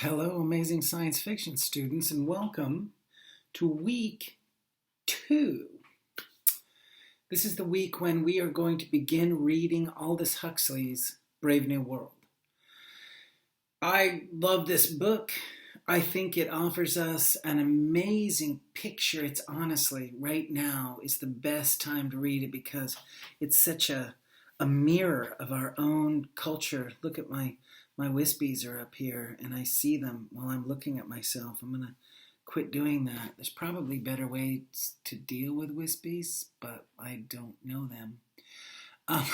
Hello, amazing science fiction students, and welcome to week 2. This is the week when we are going to begin reading Aldous Huxley's Brave New World. I love this book. I think it offers us an amazing picture. It's honestly, right now is the best time to read it because it's such a mirror of our own culture. Look at my wispies are up here and I see them while I'm looking at myself. I'm going to quit doing that. There's probably better ways to deal with wispies, but I don't know them. I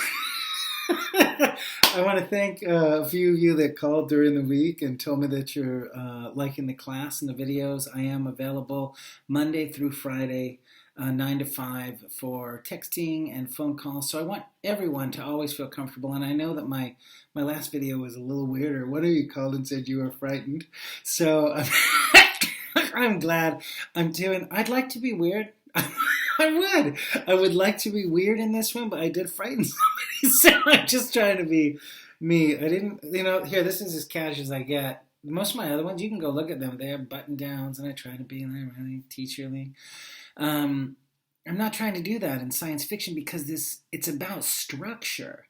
want to thank a few of you that called during the week and told me that you're liking the class and the videos. I am available Monday through Friday, 9 to 5 for texting and phone calls. So I want everyone to always feel comfortable. And I know that my last video was a little weirder. One of you called and said you were frightened. So I'm glad I'd like to be weird. I would like to be weird in this one, but I did frighten somebody, so I'm just trying to be me. I didn't, here, this is as cash as I get. Most of my other ones, you can go look at them. They have button downs, and I try to be really teacherly. I'm not trying to do that in science fiction because it's about structure.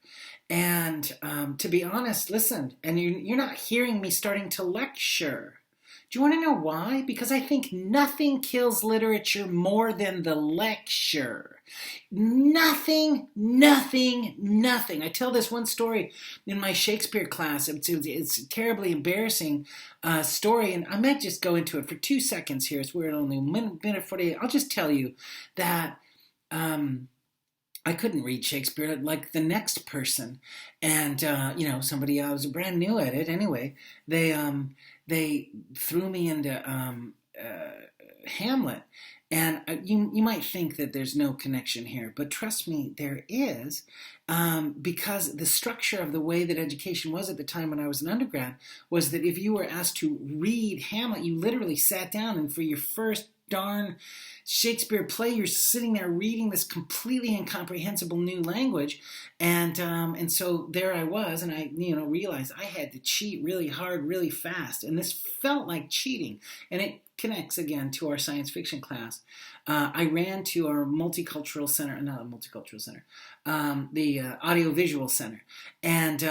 And to be honest, listen, and you're not hearing me starting to lecture. Do you want to know why? Because I think nothing kills literature more than the lecture. Nothing. I tell this one story in my Shakespeare class. It's a terribly embarrassing story, and I might just go into it for 2 seconds here. We're at only a minute 48. I'll just tell you that I couldn't read Shakespeare like the next person. And, somebody I was brand new at it. Anyway, they threw me into Hamlet. And you might think that there's no connection here, but trust me, there is, because the structure of the way that education was at the time when I was an undergrad was that if you were asked to read Hamlet, you literally sat down and for your first darn Shakespeare play, you're sitting there reading this completely incomprehensible new language, and so there I was, and I realized I had to cheat really hard, really fast, and this felt like cheating, and it connects again to our science fiction class. I ran to our multicultural center, not a multicultural center, the audiovisual center, and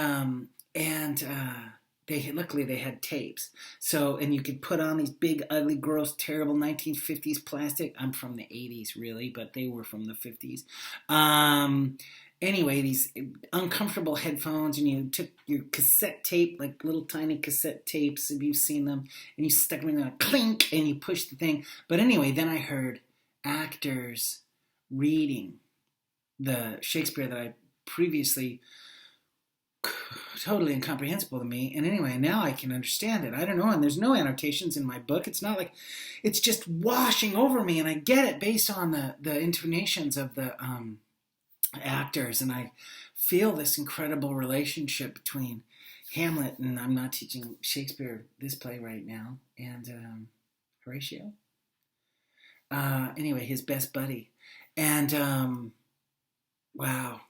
luckily they had tapes. So, and you could put on these big, ugly, gross, terrible 1950s plastic. I'm from the 80s, really, but they were from the 50s. Anyway, these uncomfortable headphones, and you took your cassette tape, like little tiny cassette tapes, if you've seen them, and you stuck them in a clink, and you pushed the thing. But anyway, then I heard actors reading the Shakespeare that I previously totally incomprehensible to me. And anyway, now I can understand it. I don't know, and there's no annotations in my book. It's not like it's just washing over me, and I get it based on the intonations of the actors, and I feel this incredible relationship between Hamlet, and I'm not teaching Shakespeare this play right now, and Horatio. Anyway, his best buddy. And wow.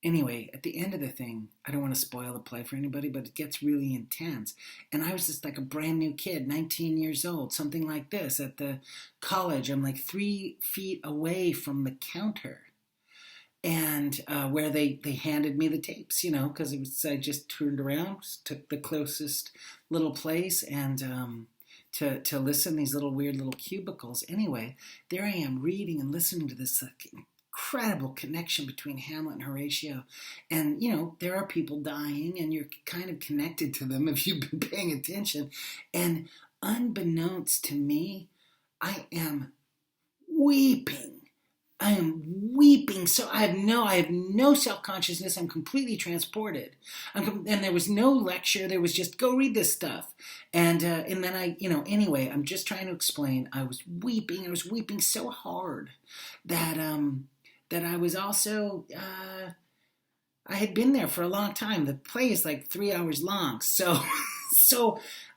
Anyway, at the end of the thing, I don't want to spoil the play for anybody, but it gets really intense. And I was just like a brand new kid, 19 years old, something like this, at the college. I'm like 3 feet away from the counter, and where they handed me the tapes, because I just turned around, took the closest little place, and to listen, these little weird little cubicles. Anyway, there I am reading and listening to this incredible connection between Hamlet and Horatio. And, there are people dying, and you're kind of connected to them if you've been paying attention. And unbeknownst to me, I am weeping. So I have no self-consciousness. I'm completely transported. And there was no lecture. There was just, go read this stuff. And then anyway, I'm just trying to explain. I was weeping. I was weeping so hard that I was also, I had been there for a long time. The play is like 3 hours long. So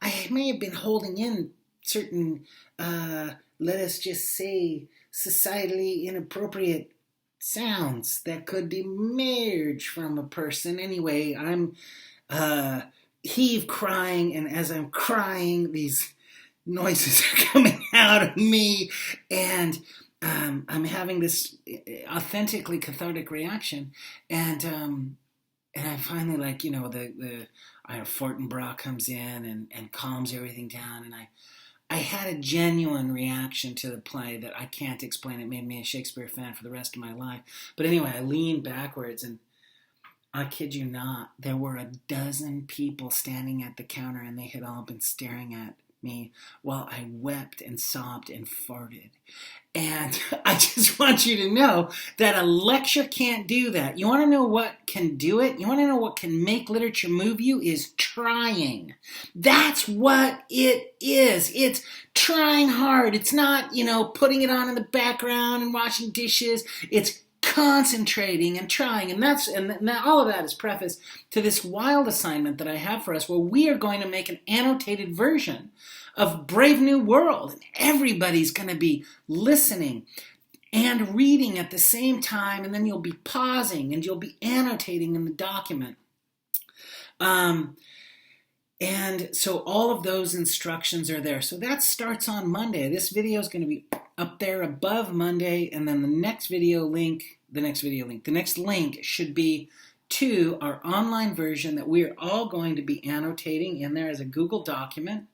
I may have been holding in certain, let us just say, societally inappropriate sounds that could emerge from a person. Anyway, I'm heave crying, and as I'm crying, these noises are coming out of me, and I'm having this authentically cathartic reaction, and I finally, like, the Fortinbras comes in and calms everything down, and I had a genuine reaction to the play that I can't explain. It made me a Shakespeare fan for the rest of my life. But anyway, I leaned backwards, and I kid you not, there were a dozen people standing at the counter, and they had all been staring at me while I wept and sobbed and farted. And I just want you to know that a lecture can't do that. You want to know what can do it? You want to know what can make literature move you? Is trying. That's what it is. It's trying hard. It's not, putting it on in the background and washing dishes. It's concentrating and trying, and all of that is prefaced to this wild assignment that I have for us, where we are going to make an annotated version of Brave New World, and everybody's going to be listening and reading at the same time, and then you'll be pausing and you'll be annotating in the document. And so all of those instructions are there. So that starts on Monday. This video is going to be up there above Monday, and then the next link should be to our online version that we are all going to be annotating in there as a Google document.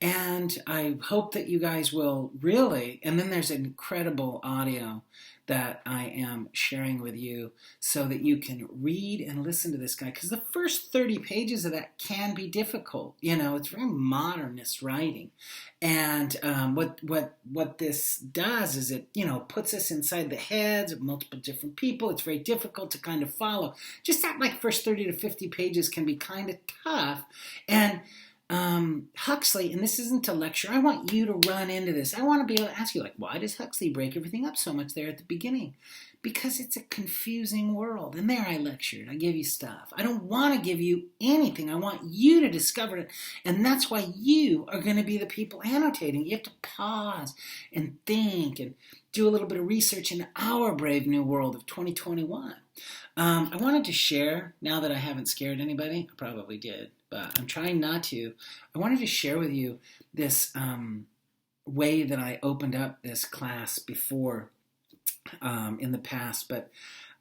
And I hope that you guys will really, and then there's an incredible audio that I am sharing with you so that you can read and listen to this guy. Because the first 30 pages of that can be difficult. It's very modernist writing. And what this does is it, puts us inside the heads of multiple different people. It's very difficult to kind of follow. Just that first 30 to 50 pages can be kind of tough. And Huxley, and this isn't a lecture, I want you to run into this. I want to be able to ask you, why does Huxley break everything up so much there at the beginning? Because it's a confusing world. And there I lectured. I gave you stuff. I don't want to give you anything. I want you to discover it. And that's why you are going to be the people annotating. You have to pause and think and do a little bit of research in our Brave New World of 2021. I wanted to share, now that I haven't scared anybody, I probably did, but I'm trying not to. I wanted to share with you this way that I opened up this class before in the past, but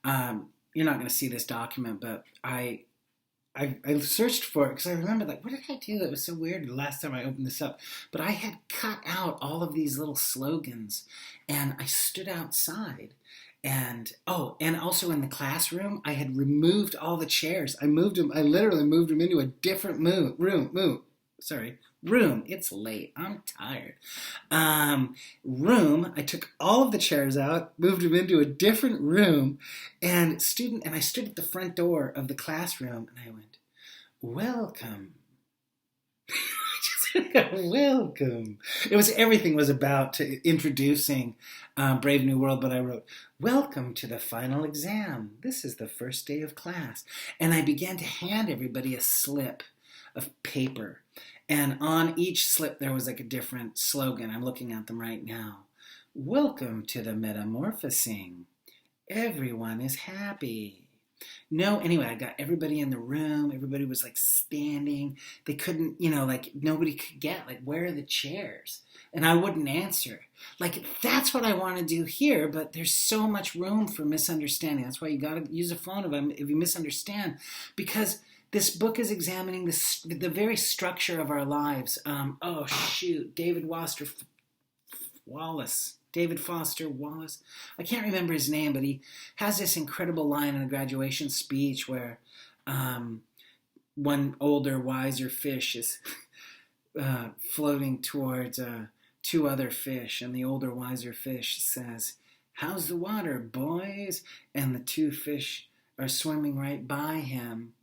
you're not going to see this document, but I searched for it because I remember, what did I do that was so weird the last time I opened this up? But I had cut out all of these little slogans, and I stood outside. And also in the classroom, I had removed all the chairs. I literally moved them into a different room. It's late. I'm tired. I took all of the chairs out, moved them into a different room, and I stood at the front door of the classroom, and I went, "Welcome." Welcome. Everything was about introducing Brave New World, but I wrote, "Welcome to the final exam. This is the first day of class." And I began to hand everybody a slip of paper. And on each slip there was a different slogan. I'm looking at them right now. "Welcome to the metamorphosing. Everyone is happy." No, anyway, I got everybody in the room. Everybody was standing. They couldn't, nobody could get, where are the chairs? And I wouldn't answer. That's what I want to do here, but there's so much room for misunderstanding. That's why you got to use a phone if you misunderstand, because this book is examining the very structure of our lives. David Foster Wallace. I can't remember his name, but he has this incredible line in a graduation speech where one older, wiser fish is floating towards two other fish, and the older, wiser fish says, "How's the water, boys?" And the two fish are swimming right by him.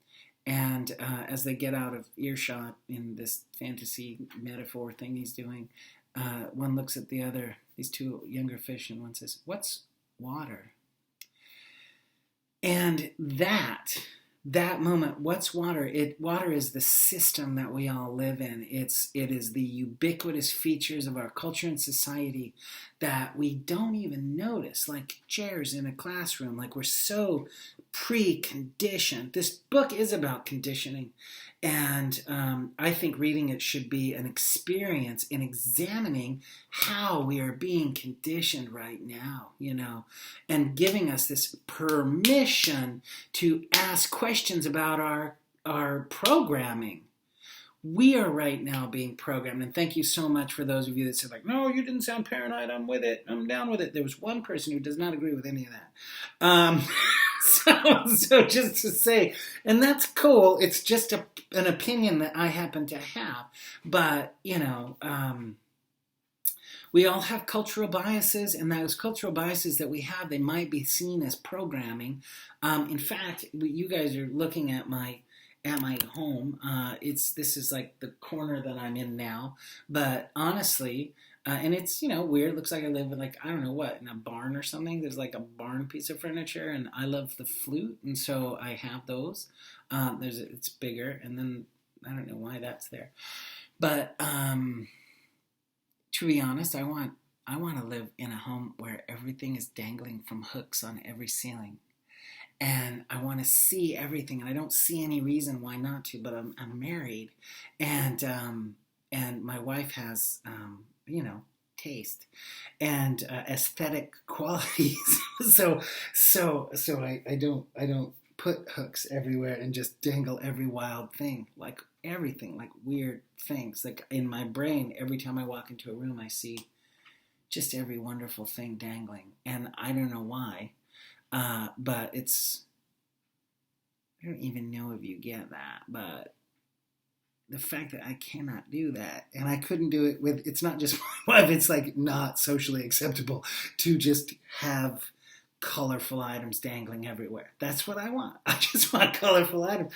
And as they get out of earshot in this fantasy metaphor thing he's doing, one looks at these two younger fish, and one says, "What's water?" And that moment, what's water? Water is the system that we all live in. It is the ubiquitous features of our culture and society that we don't even notice, like chairs in a classroom. We're so pre-conditioned. This book is about conditioning, And I think reading it should be an experience in examining how we are being conditioned right now, and giving us this permission to ask questions about our programming. We are right now being programmed. And thank you so much for those of you that said, like, no, you didn't sound paranoid. I'm with it. I'm down with it. There was one person who does not agree with any of that. So just to say, and that's cool. It's just an opinion that I happen to have. But, we all have cultural biases, and those cultural biases that we have, they might be seen as programming. In fact, you guys are looking at my home. This is like the corner that I'm in now, but honestly, and it's weird. It looks like I live in, like, I don't know what, in a barn or something. There's like a barn piece of furniture, and I love the flute, and so I have those. It's bigger, and then I don't know why that's there, but to be honest, I want to live in a home where everything is dangling from hooks on every ceiling. And I want to see everything, and I don't see any reason why not to. But I'm married, and my wife has taste and aesthetic qualities. so I don't put hooks everywhere and just dangle every wild thing, like everything, like weird things. Like in my brain, every time I walk into a room, I see just every wonderful thing dangling, and I don't know why. But I don't even know if you get that, but the fact that I cannot do that, and I couldn't do it it's not just my wife, it's like not socially acceptable to just have colorful items dangling everywhere. That's what I want. I just want colorful items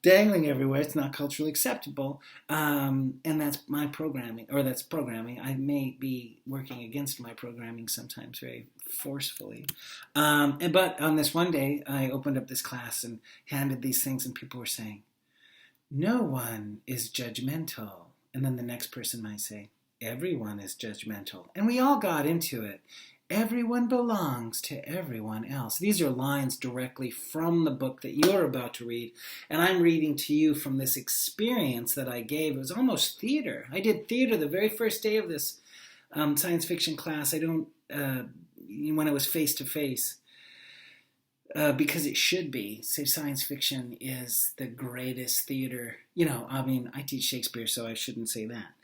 dangling everywhere. It's not culturally acceptable, and that's my programming, or that's programming. I may be working against my programming sometimes very forcefully, but on this one day, I opened up this class and handed these things, and people were saying, no one is judgmental, and then the next person might say, everyone is judgmental, and we all got into it. Everyone belongs to everyone else. These are lines directly from the book that you're about to read, and I'm reading to you from this experience that I gave. It was almost theater. I did theater the very first day of this science fiction class. When it was face-to-face, because it should be. Say science fiction is the greatest theater. I teach Shakespeare, so I shouldn't say that.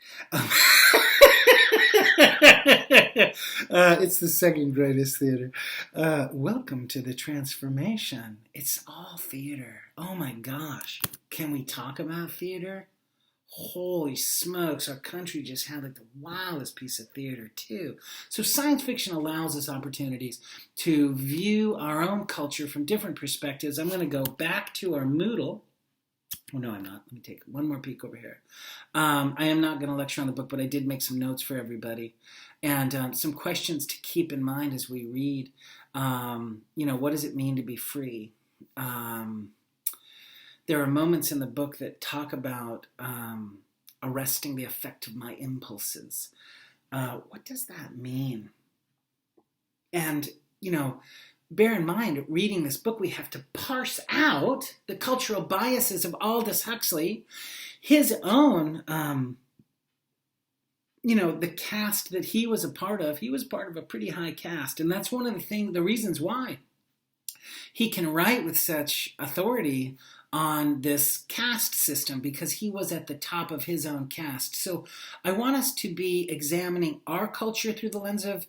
It's the second greatest theater. Welcome to the transformation. It's all theater. Oh my gosh. Can we talk about theater? Holy smokes, our country just had like the wildest piece of theater too. So science fiction allows us opportunities to view our own culture from different perspectives. I'm going to go back to our Moodle. Oh, no, I'm not. Let me take one more peek over here. I am not going to lecture on the book, but I did make some notes for everybody. And some questions to keep in mind as we read. What does it mean to be free? There are moments in the book that talk about arresting the effect of my impulses. What does that mean? And, bear in mind, reading this book, we have to parse out the cultural biases of Aldous Huxley, his own, the cast that he was a part of. He was part of a pretty high cast, and that's one of the reasons why he can write with such authority on this caste system, because he was at the top of his own caste. So I want us to be examining our culture through the lens of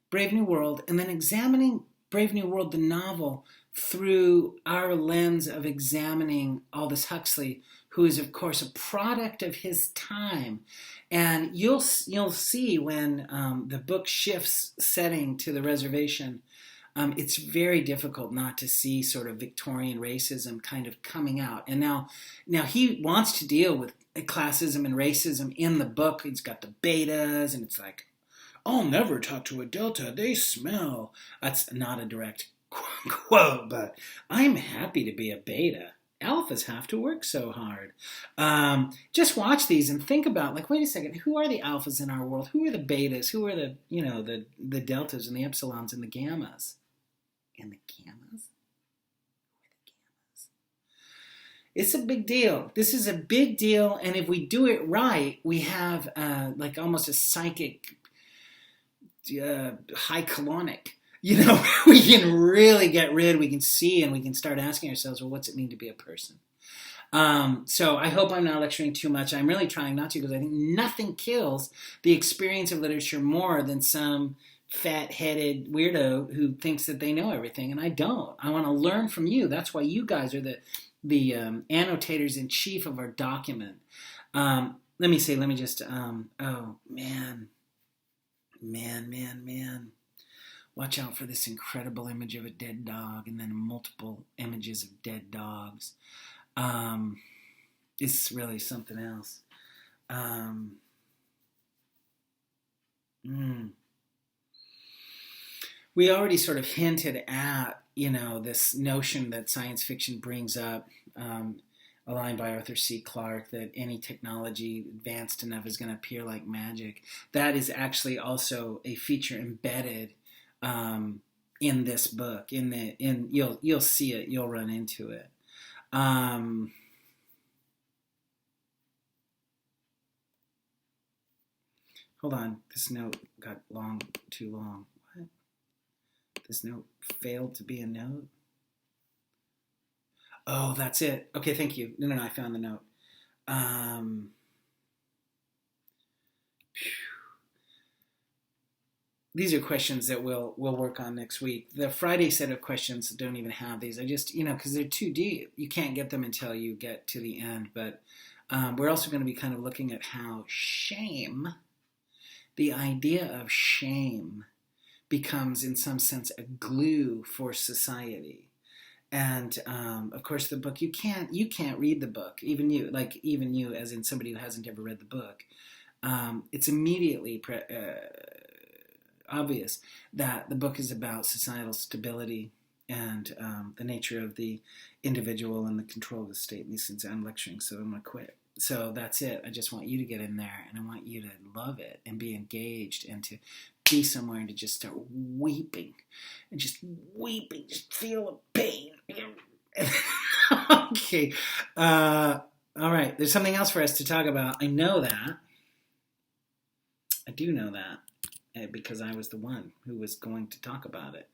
Brave New World, and then examining Brave New World, the novel, through our lens of examining Aldous Huxley, who is, of course, a product of his time. And you'll see when the book shifts setting to the reservation, it's very difficult not to see sort of Victorian racism kind of coming out. And now he wants to deal with classism and racism in the book. He's got the betas, and it's like, I'll never talk to a delta. They smell. That's not a direct quote, but I'm happy to be a beta. Alphas have to work so hard. Just watch these and think about, like, wait a second, who are the alphas in our world? Who are the betas? Who are the deltas and the epsilons and the gammas? And the gammas? It's a big deal. This is a big deal, and if we do it right, we have like almost a psychic high colonic. We can really get rid. We can see, and we can start asking ourselves, well, what's it mean to be a person? So I hope I'm not lecturing too much. I'm really trying not to, because I think nothing kills the experience of literature more than some fat-headed weirdo who thinks that they know everything, and I don't. I want to learn from you. That's why you guys are the annotators in chief of our document. Let me just. Oh man. Watch out for this incredible image of a dead dog, and then multiple images of dead dogs. It's really something else. We already sort of hinted at, this notion that science fiction brings up, a line by Arthur C. Clarke, that any technology advanced enough is going to appear like magic. That is actually also a feature embedded in this book. You'll see it. You'll run into it. Hold on. This note got too long. What? This note failed to be a note? Oh, that's it. Okay, thank you. No, I found the note. These are questions that we'll work on next week. The Friday set of questions don't even have these. I just, because they're too deep. You can't get them until you get to the end. But we're also going to be kind of looking at how the idea of shame, becomes in some sense a glue for society. And of course, the book, you can't read the book, even you, as in somebody who hasn't ever read the book. It's immediately obvious that the book is about societal stability and the nature of the individual and the control of the state. At least since I'm lecturing, so I'm going to quit. So that's it. I just want you to get in there, and I want you to love it and be engaged and to be somewhere and to just start weeping, just feel the pain. Okay. All right. There's something else for us to talk about. I know that. I do know that because I was the one who was going to talk about it.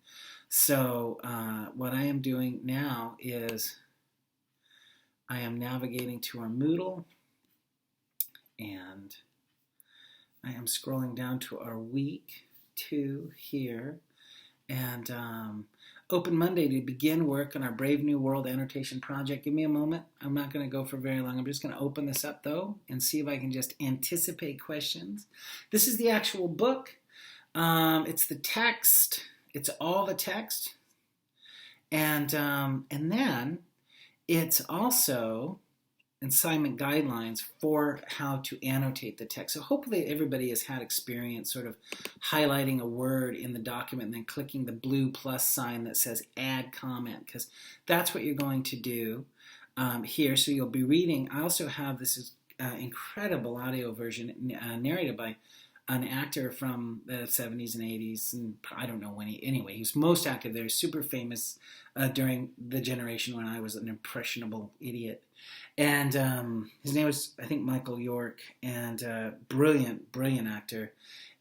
So what I am doing now is I am navigating to our Moodle, and I am scrolling down to our week 2 here, and open Monday to begin work on our Brave New World annotation project. Give me a moment. I'm not going to go for very long. I'm just going to open this up, though, and see if I can just anticipate questions. This is the actual book. It's the text. It's all the text. And then it's also assignment guidelines for how to annotate the text. So hopefully everybody has had experience sort of highlighting a word in the document and then clicking the blue plus sign that says add comment, because that's what you're going to do here. So you'll be reading. I also have this incredible audio version narrated by an actor from the 70s and 80s, and I don't know when he was most active there, super famous during the generation when I was an impressionable idiot. And his name was, I think, Michael York, and brilliant actor.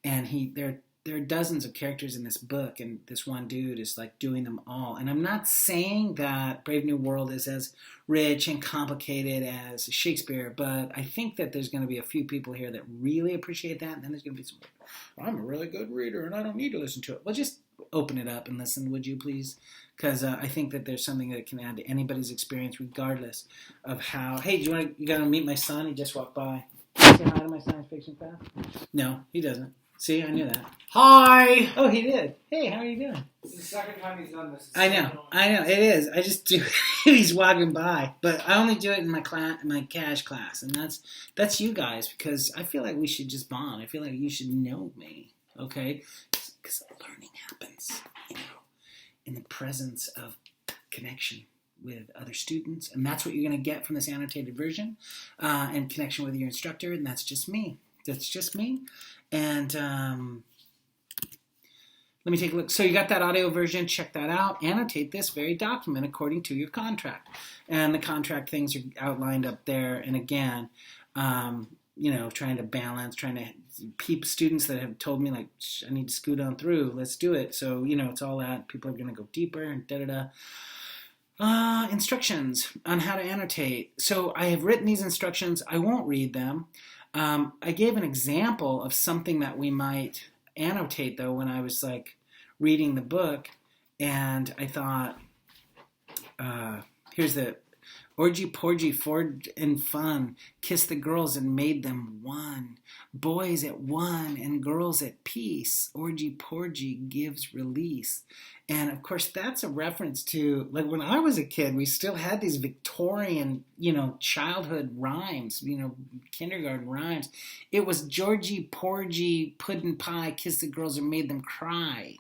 And there are dozens of characters in this book, and this one dude is like doing them all. And I'm not saying that Brave New World is as rich and complicated as Shakespeare, but I think that there's going to be a few people here that really appreciate that, and then there's going to be some, I'm a really good reader and I don't need to listen to it. Well, just open it up and listen, would you please? Because I think that there's something that can add to anybody's experience, regardless of how. Hey, you got to meet my son? He just walked by. Can you say hi to my science fiction class? No, he doesn't. See, I knew that. Hi! Oh, he did. Hey, how are you doing? This is the second time he's done this. I know. It is. I just do. He's walking by, but I only do it in my cash class, and that's you guys, because I feel like we should just bond. I feel like you should know me, okay? Because learning happens, in the presence of connection with other students, and that's what you're going to get from this annotated version, and connection with your instructor, and that's just me. And Let me take a look. So you got that audio version. Check that out. Annotate this very document according to your contract. And the contract things are outlined up there. And again, trying to balance, students that have told me, like, I need to scoot on through. Let's do it. So, it's all that. People are going to go deeper and da-da-da. Instructions on how to annotate. So I have written these instructions. I won't read them. I gave an example of something that we might annotate, though, when I was like reading the book, and I thought, here's the orgy porgy Ford and fun, kiss the girls and made them one, boys at one and girls at peace, orgy porgy gives release. And of course that's a reference to, like, when I was a kid, we still had these Victorian, childhood rhymes, kindergarten rhymes. It was Georgie porgy puddin' pie, kiss the girls and made them cry.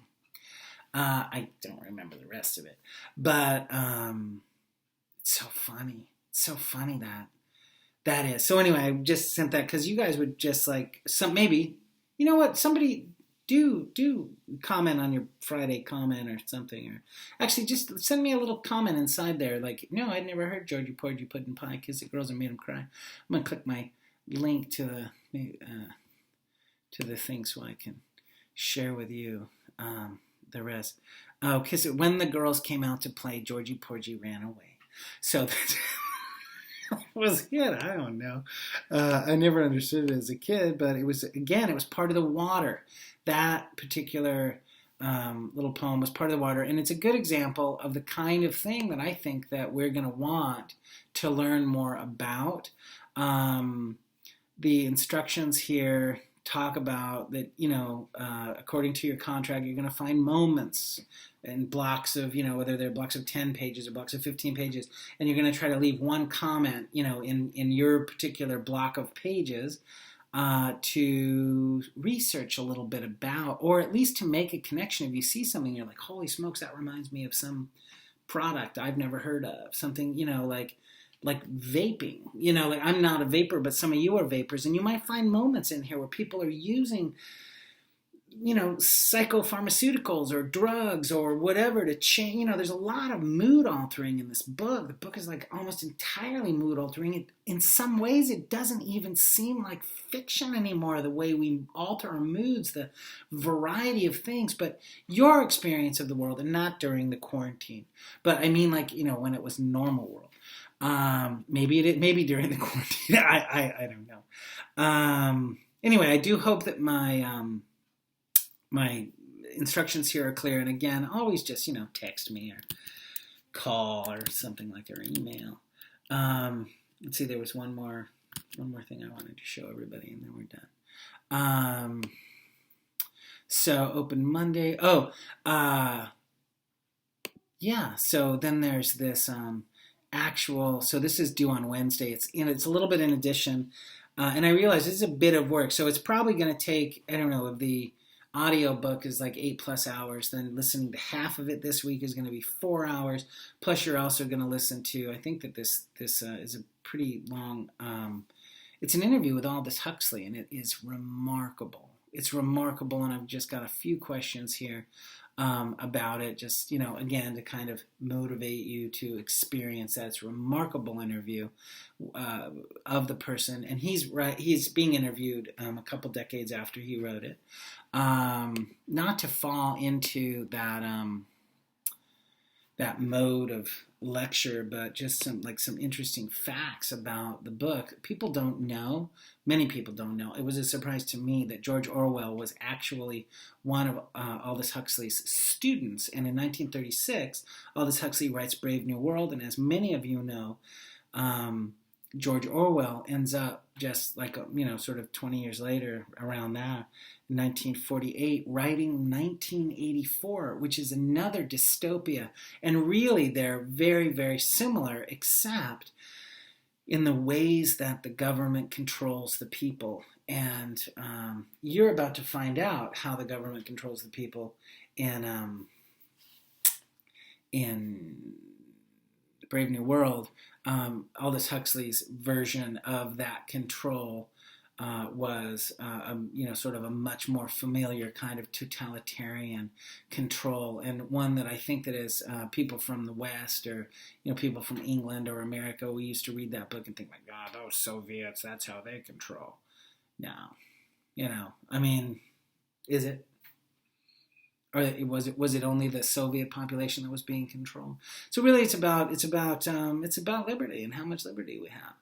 I don't remember the rest of it, but it's so funny. It's so funny that is. So anyway, I just sent that because you guys would just like maybe, you know what? Somebody do comment on your Friday comment or something, or actually just send me a little comment inside there. Like, no, I'd never heard Georgie Porgy Puddin' Pie kiss the girls and made them cry. I'm gonna click my link to the thing so I can share with you the rest. Oh, kiss it when the girls came out to play. Georgie Porgy ran away. So that was it. I don't know. I never understood it as a kid, but it was part of the water. That particular little poem was part of the water, and it's a good example of the kind of thing that I think that we're going to want to learn more about. The instructions here talk about that, according to your contract, you're going to find moments and blocks of, whether they're blocks of 10 pages or blocks of 15 pages, and you're going to try to leave one comment, in your particular block of pages to research a little bit about, or at least to make a connection. If you see something, you're like, holy smokes, that reminds me of some product I've never heard of, something, like vaping, like I'm not a vapor, but some of you are vapors, and you might find moments in here where people are using, psychopharmaceuticals or drugs or whatever to change. There's a lot of mood altering in this book. The book is like almost entirely mood altering. In some ways, it doesn't even seem like fiction anymore, the way we alter our moods, the variety of things. But your experience of the world, and not during the quarantine, but I mean, like, when it was normal world. Maybe during the quarantine. I don't know. Anyway, I do hope that my instructions here are clear. And again, always just, text me or call or something like that, or email. Let's see, there was one more thing I wanted to show everybody, and then we're done. So open Monday. Yeah. So then there's this so this is due on Wednesday. It's a little bit in addition. And I realize this is a bit of work. So it's probably going to take, I don't know, if the audio book is like 8+ hours, then listening to half of it this week is going to be 4 hours. Plus you're also going to listen to, I think that this is a pretty long, it's an interview with Aldous Huxley, and it is remarkable. It's remarkable, and I've just got a few questions here about it, just, again, to kind of motivate you to experience that. It's a remarkable interview of the person, and he's being interviewed a couple decades after he wrote it. Not to fall into that mode of lecture, but just some interesting facts about the book. Many people don't know. It was a surprise to me that George Orwell was actually one of Aldous Huxley's students. And in 1936, Aldous Huxley writes Brave New World. And as many of you know, George Orwell ends up just like, sort of 20 years later, around that, in 1948, writing 1984, which is another dystopia. And really, they're very, very similar, except in the ways that the government controls the people. And you're about to find out how the government controls the people in Brave New World. Aldous Huxley's version of that control was, sort of a much more familiar kind of totalitarian control, and one that I think that as people from the West, or people from England or America, we used to read that book and think, my God, those Soviets, that's how they control. No, I mean, is it? Or was it only the Soviet population that was being controlled? So really, it's about liberty and how much liberty we have.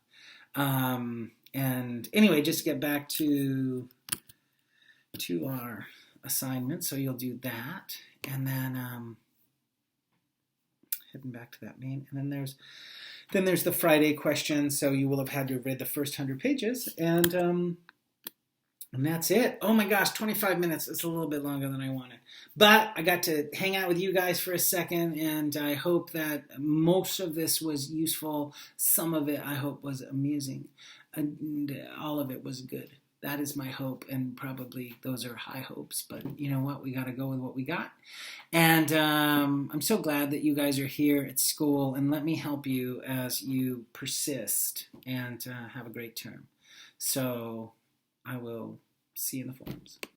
And anyway, just to get back to our assignment, so you'll do that, and then heading back to that main, and then there's the Friday question. So you will have had to have read the first 100 pages, and that's it. Oh my gosh, 25 minutes. It's a little bit longer than I wanted. But I got to hang out with you guys for a second, and I hope that most of this was useful. Some of it I hope was amusing, and all of it was good. That is my hope, and probably those are high hopes. But you know what? We got to go with what we got. And I'm so glad that you guys are here at school, and let me help you as you persist and have a great term. So I will see you in the forums.